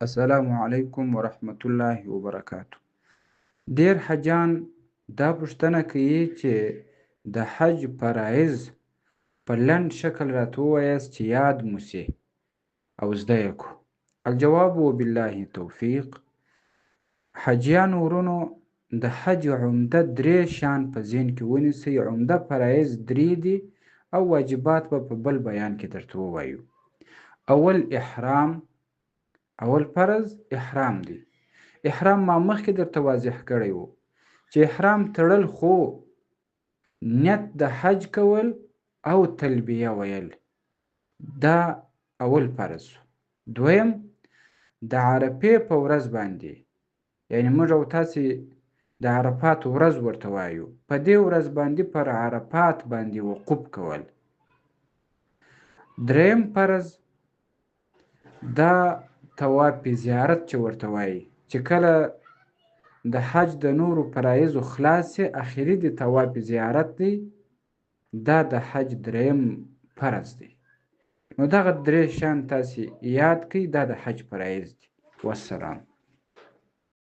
السلام علیکم ورحمت الله وبرکاتو. ډیر حجان دا پوښتنه کوي چې د حج فرایض په لنډ شکل راته ووایاست چې یاد مو سي او زده یې کړو. الجواب وبالله توفیق. حجیانو ورونو، د حج عمده درې شیان په ذهن کې ونیسئ. عمده فرایض درې دي او واجبات به په بل بیان کې درته ووایو. اول احرام، اول فرض احرام دی. احرام ما مخکې درته واضح کړی و چې احرام تړل خو نیت د حج کول او تلبیه ویل دا اول فرض. دویم د عرفې په ورځ باندې، یعنی موږ او تاسې د عرفات ورځ ورته وایو، په دې ورځ باندې پر عرفات باندې وقوف کول. دریم فرض دا طواف زیارت چې ورته وایي، چې کله د حج د نورو فرایضو خلاص سي اخري د طواف زیارت دی، دا د حج دریم فرض دی. نو دغه درې شیان تاسې یاد کړئ، دا د حج فرایض دي. والسلام.